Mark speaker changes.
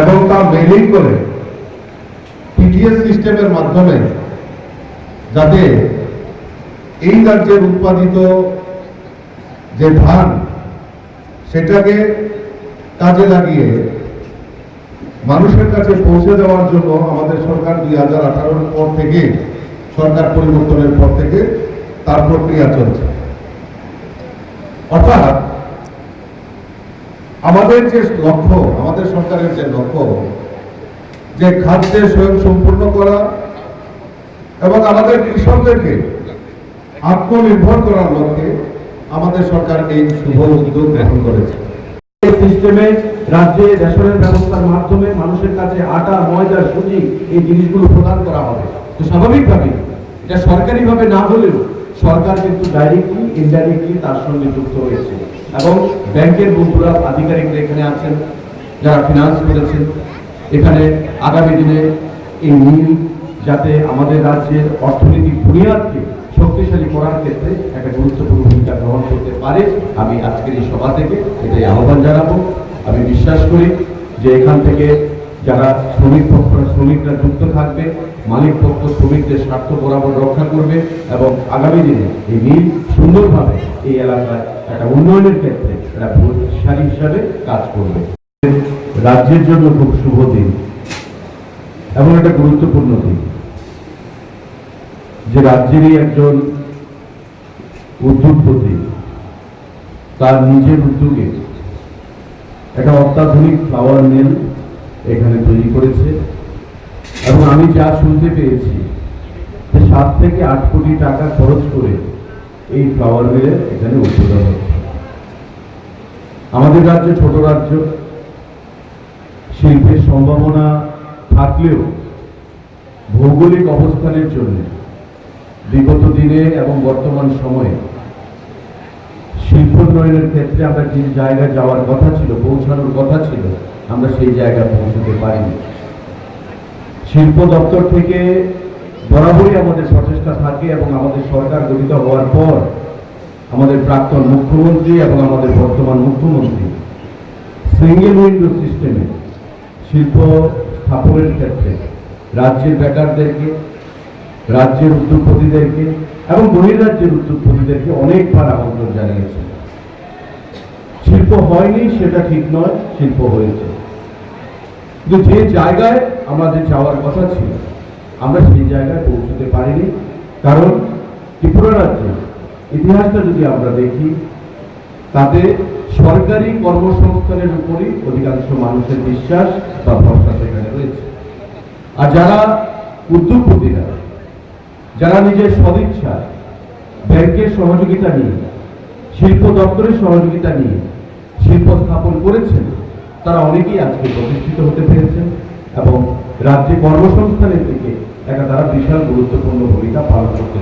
Speaker 1: এবং তা মেইলিং করে টিডিএস সিস্টেমের মাধ্যমে যাতে এই রাজ্যের উৎপাদিত যে ধান সেটাকে কাজে লাগিয়ে মানুষের কাছে পৌঁছে দেওয়ার জন্য আমাদের সরকার 2018 পর থেকে, সরকার পরিবর্তনের পর থেকে তার প্রক্রিয়া চলছে। অর্থাৎ আমাদের যে লক্ষ্য, আমাদের সরকারের যে লক্ষ্য, যে খাদ্যে স্বয়ং সম্পূর্ণ করা এবং আমাদের কৃষকদেরকে আত্মনির্ভর করার লক্ষ্যে আমাদের সরকার এই শুভ উদ্যোগ গ্রহণ করেছে।
Speaker 2: এই সিস্টেমে রাজ্যে রেশনের ব্যবস্থার মাধ্যমে মানুষের কাছে আটা, ময়দা, সুজি এই জিনিসগুলো প্রদান করা হবে। তো স্বাভাবিকভাবে এটা সরকারিভাবে না হলেও সরকার কিন্তু ডাইরেক্টলি ইনডাইরেক্টলি তার সঙ্গে যুক্ত হয়েছে এবং ব্যাংকের বন্ধুরা, আধিকারিকরা এখানে আছেন যারা ফিনান্স করেছেন। এখানে আগামী দিনে এই মিল যাতে আমাদের রাজ্যের অর্থনৈতিক বুনিয়াদকে শক্তিশালী করার ক্ষেত্রে একটা গুরুত্বপূর্ণ ভূমিকা গ্রহণ করতে পারে, আমি আজকের এই সভা থেকে এটাই আহ্বান জানাবো। আমি বিশ্বাস করি যে এখান থেকে যারা শ্রমিকরা যুক্ত থাকবে, মালিক পক্ষ শ্রমিকদের স্বার্থ বরাবর রক্ষা করবে এবং আগামী দিনে এই মিল সুন্দরভাবে এই এলাকায় একটা উন্নয়নের ক্ষেত্রে একটা প্রতিষ্ঠান হিসাবে কাজ করবে। রাজ্যের জন্য খুব শুভ দিন এবং একটা গুরুত্বপূর্ণ দিন যে রাজ্যেরই একজন উদ্যোগপতি তার নিজের উদ্যোগে একটা অত্যাধুনিক ফ্লাওয়ার মিল এখানে তৈরি করেছে এবং আমি যা শুনতে পেয়েছি যে 7 থেকে 8 কোটি টাকা খরচ করে এই ফ্লাওয়ার মিলে এখানে উদ্বোধন হচ্ছে। আমাদের রাজ্য ছোট রাজ্য, শিল্পের সম্ভাবনা থাকলেও ভৌগোলিক অবস্থানের জন্য বিগত দিনে এবং বর্তমান সময়ে শিল্পোন্নয়নের ক্ষেত্রে আমরা যে জায়গায় যাওয়ার কথা ছিল, পৌঁছানোর কথা ছিল, আমরা সেই জায়গায় পৌঁছতে পারিনি। শিল্প দপ্তর থেকে বরাবরই আমাদের প্রচেষ্টা থাকে এবং আমাদের সরকার গঠিত হওয়ার পর আমাদের প্রাক্তন মুখ্যমন্ত্রী এবং আমাদের বর্তমান মুখ্যমন্ত্রী সিঙ্গেল উইন্ডো সিস্টেমে শিল্প স্থাপনের ক্ষেত্রে রাজ্যের বেকারদেরকে, রাজ্যের উদ্যোগপতিদেরকে এবং বহির্রাজ্যের উদ্যোগপতিদেরকে অনেকবার আমন্ত্রণ জানিয়েছে। শিল্প হয়নি সেটা ঠিক নয়, শিল্প হয়েছে, কিন্তু যে জায়গায় আমাদের যাওয়ার কথা ছিল আমরা সেই জায়গায় পৌঁছতে পারিনি। কারণ ত্রিপুরা রাজ্যের ইতিহাসটা যদি আমরা দেখি তাতে সরকারি কর্মসংস্থানের উপরই অধিকাংশ মানুষের বিশ্বাস বা ভরসা সেখানে রয়েছে। আর যারা উদ্যোগপতিরা, যারা নিজের সদিচ্ছায় ব্যাংকের সহযোগিতা নিয়ে, শিল্প দপ্তরের সহযোগিতা নিয়ে শিল্প স্থাপন করেছেন, তারা অনেকেই আজকে প্রতিষ্ঠিত হতে পেরেছেন এবং রাজ্যে কর্মসংস্থানের দিকে একটা তারা বিশাল গুরুত্বপূর্ণ ভূমিকা পালন করতে